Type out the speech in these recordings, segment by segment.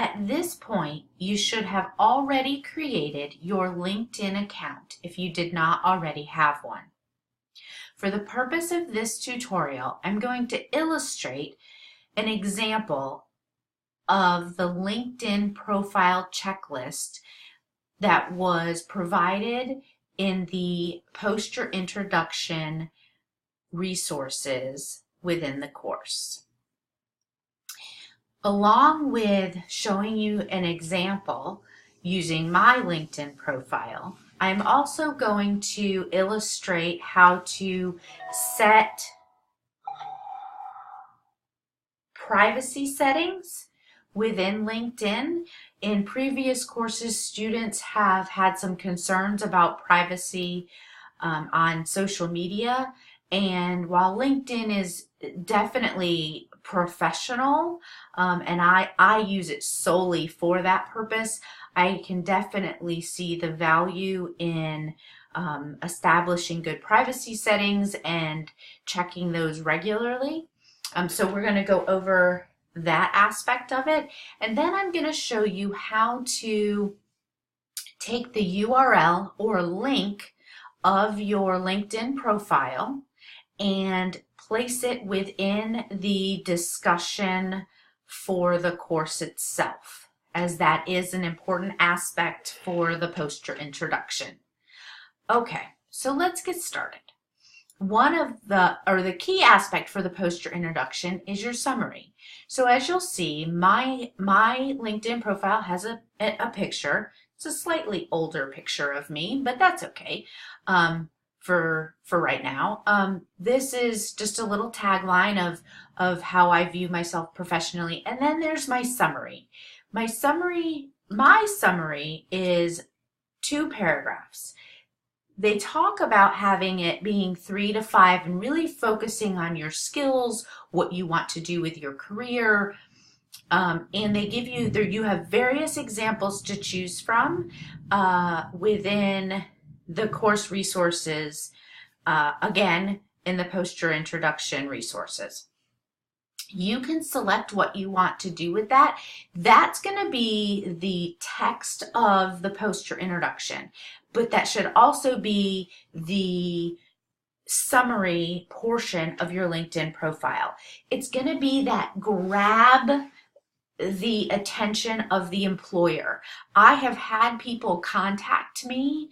At this point, you should have already created your LinkedIn account if you did not already have one. For the purpose of this tutorial, I'm going to illustrate an example of the LinkedIn profile checklist that was provided in the Post Your Introduction resources within the course. Along with showing you an example using my LinkedIn profile, I'm also going to illustrate how to set privacy settings within LinkedIn. In previous courses, students have had some concerns about privacy on social media. And while LinkedIn is definitely professional, and I use it solely for that purpose, I can definitely see the value in establishing good privacy settings and checking those regularly. So we're going to go over that aspect of it, and then I'm going to show you how to take the URL or link of your LinkedIn profile and place it within the discussion for the course itself, as that is an important aspect for the Post Your Introduction. Okay, so let's get started. One of the key aspect for the Post Your Introduction is your summary. So as you'll see, my LinkedIn profile has a picture. It's a slightly older picture of me, but that's okay for right now. This is just a little tagline of how I view myself professionally, and then there's my summary. My summary is 2 paragraphs. They talk about having it being 3 to 5 and really focusing on your skills, what you want to do with your career. And they give you, you have various examples to choose from within the course resources, again, in the Post Your Introduction resources. You can select what you want to do with that. That's going to be the text of the Post Your Introduction, but that should also be the summary portion of your LinkedIn profile. It's going to be that grab the attention of the employer. I have had people contact me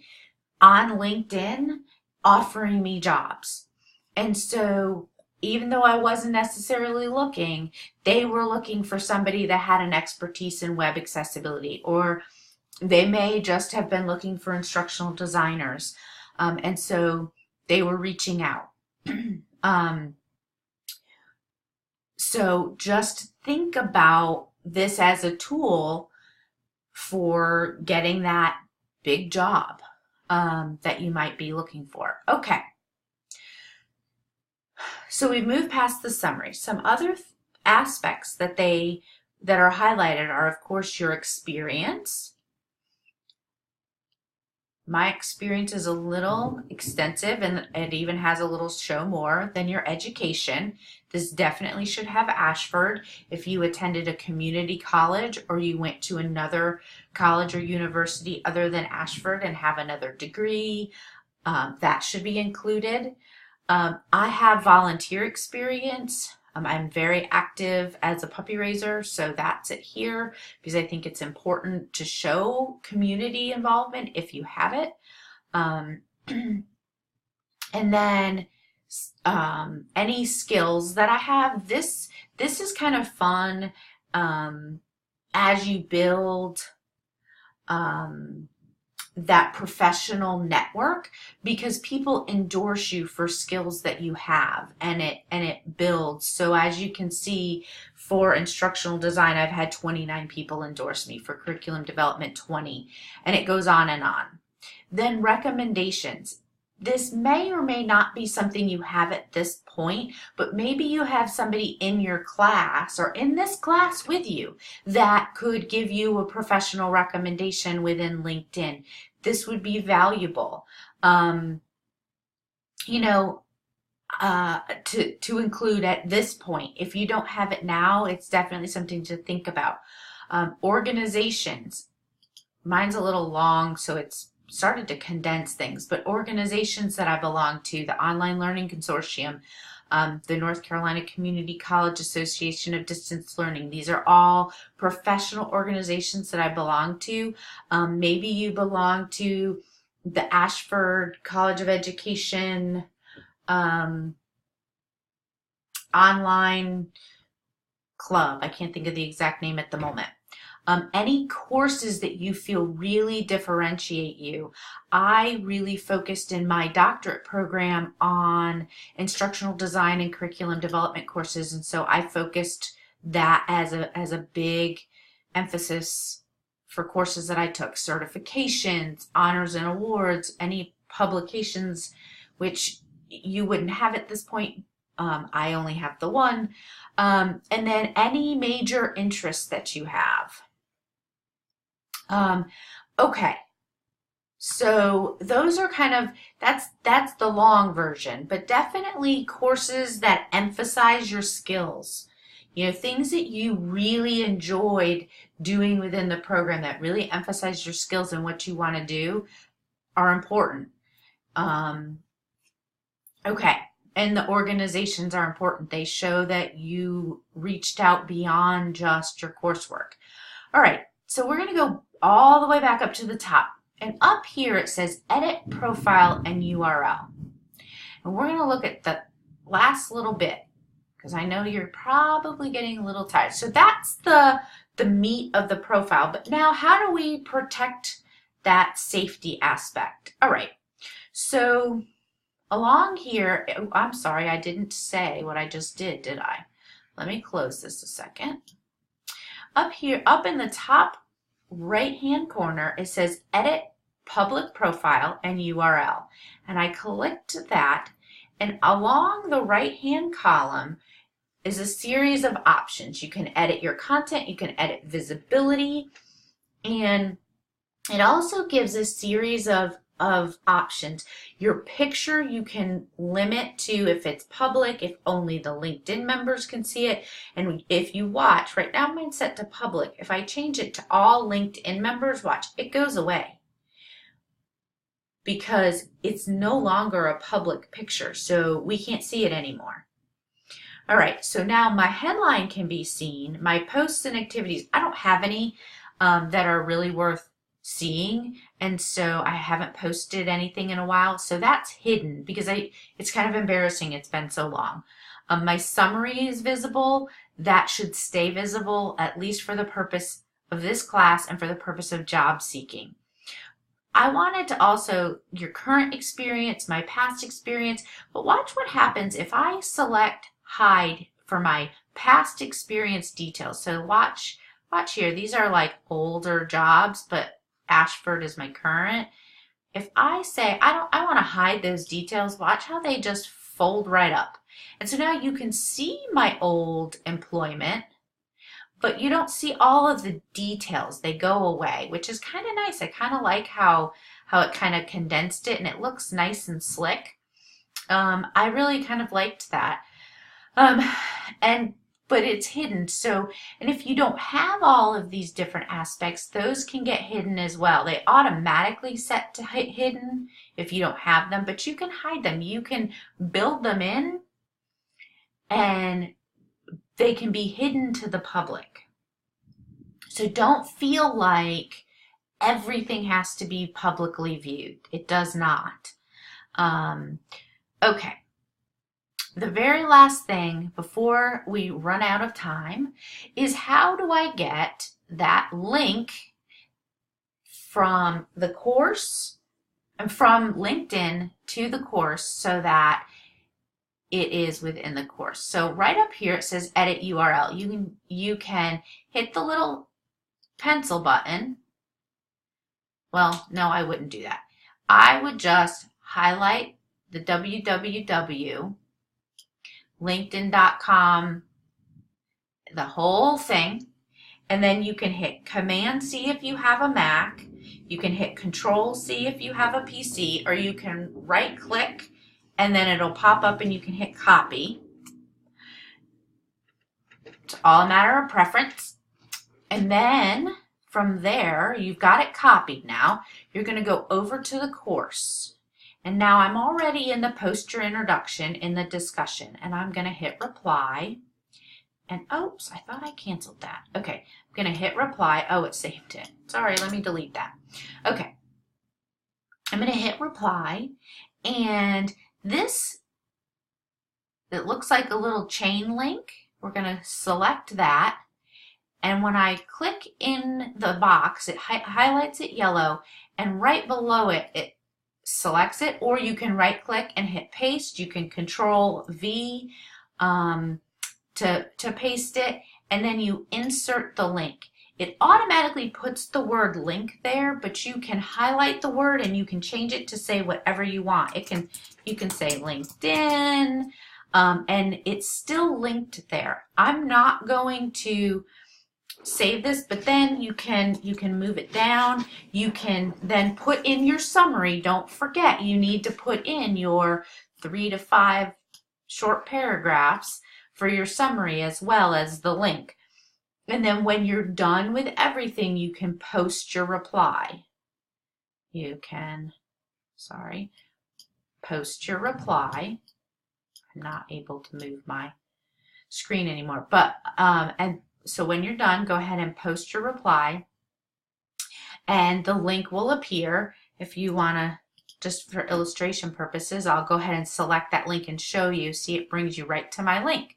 on LinkedIn offering me jobs. And so even though I wasn't necessarily looking, they were looking for somebody that had an expertise in web accessibility, or they may just have been looking for instructional designers. And so they were reaching out. So just think about this as a tool for getting that big job that you might be looking for. Okay. So we've moved past the summary. Some other aspects that are highlighted are, of course, your experience. My experience is a little extensive, and it even has a little show more than your education. This definitely should have Ashford. If you attended a community college or you went to another college or university other than Ashford and have another degree, that should be included. I have volunteer experience. I'm very active as a puppy raiser, so that's it here because I think it's important to show community involvement if you have it. And then any skills that I have. This is kind of fun as you build that professional network, because people endorse you for skills that you have, and it builds. So as you can see, for instructional design, I've had 29 people endorse me. For curriculum development, 20, and it goes on and on. Then recommendations. This may or may not be something you have at this point, but maybe you have somebody in your class or in this class with you that could give you a professional recommendation within LinkedIn. This would be valuable. To include at this point. If you don't have it now, it's definitely something to think about. Organizations. Mine's a little long, so it's started to condense things, but organizations that I belong to, the Online Learning Consortium, the North Carolina Community College Association of Distance Learning. These are all professional organizations that I belong to. Maybe you belong to the Ashford College of Education online club. I can't think of the exact name at the moment. Any courses that you feel really differentiate you. I really focused in my doctorate program on instructional design and curriculum development courses, and so I focused that as a big emphasis for courses that I took. Certifications, honors and awards, any publications, which you wouldn't have at this point. I only have the one. And then any major interests that you have. Okay, so those are kind of, that's the long version, but definitely courses that emphasize your skills. You know, things that you really enjoyed doing within the program that really emphasize your skills and what you want to do are important. Okay, and the organizations are important. They show that you reached out beyond just your coursework. All right, so we're going to go all the way back up to the top. And up here it says edit profile and URL. And we're going to look at the last little bit because I know you're probably getting a little tired. So that's the meat of the profile. But now how do we protect that safety aspect? All right. So along here, oh, I'm sorry, I didn't say what I just did I? Let me close this a second. Up here, up in the top right hand corner, it says edit public profile and URL, and I clicked that, and along the right hand column is a series of options. You can edit your content, you can edit visibility, and it also gives a series of options. Your picture you can limit to if it's public, if only the LinkedIn members can see it. And if you watch, right now mine's set to public. If I change it to all LinkedIn members, watch, it goes away because it's no longer a public picture, so we can't see it anymore. All right, so now my headline can be seen. My posts and activities, I don't have any that are really worth seeing, and so I haven't posted anything in a while, so that's hidden because it's kind of embarrassing, it's been so long. My summary is visible. That should stay visible, at least for the purpose of this class and for the purpose of job seeking. I wanted to also, your current experience, my past experience, but watch what happens if I select hide for my past experience details. So watch here, these are like older jobs, but Ashford is my current. If I say I want to hide those details, watch how they just fold right up. And so now you can see my old employment, but you don't see all of the details. They go away, which is kind of nice. I kind of like how it kind of condensed it and it looks nice and slick. I really kind of liked that. But it's hidden. So, and if you don't have all of these different aspects, those can get hidden as well. They automatically set to hidden if you don't have them, but you can hide them. You can build them in and they can be hidden to the public. So don't feel like everything has to be publicly viewed. It does not. Okay. The very last thing before we run out of time is how do I get that link from the course and from LinkedIn to the course so that it is within the course. So right up here it says edit URL. You can hit the little pencil button. Well, no, I wouldn't do that. I would just highlight the www, LinkedIn.com, the whole thing, and then you can hit Command C if you have a Mac, you can hit Control C if you have a PC, or you can right click and then it'll pop up and you can hit copy. It's all a matter of preference. And then from there, you've got it copied now. You're going to go over to the course. And now I'm already in the post your introduction in the discussion, and I'm going to hit reply. And oops, I thought I canceled that. Okay, I'm going to hit reply. Oh, it saved it. Sorry, let me delete that. Okay, I'm going to hit reply, and this, it looks like a little chain link. We're going to select that. And when I click in the box, it highlights it yellow, and right below it, it selects it, or you can right click and hit paste. You can control V to paste it, and then you insert the link. It automatically puts the word link there, but you can highlight the word and you can change it to say whatever you want. You can say LinkedIn, and it's still linked there. I'm not going to save this, but then you can move it down. You can then put in your summary. Don't forget, you need to put in your 3 to 5 short paragraphs for your summary as well as the link. And then when you're done with everything, you can post your reply. You can, post your reply. I'm not able to move my screen anymore, but and so when you're done, go ahead and post your reply, and the link will appear. If you want to, just for illustration purposes, I'll go ahead and select that link and show you. See, it brings you right to my link.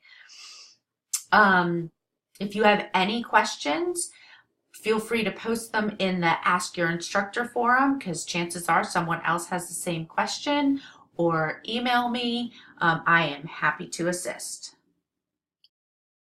If you have any questions, feel free to post them in the Ask Your Instructor forum, because chances are someone else has the same question, or email me. I am happy to assist.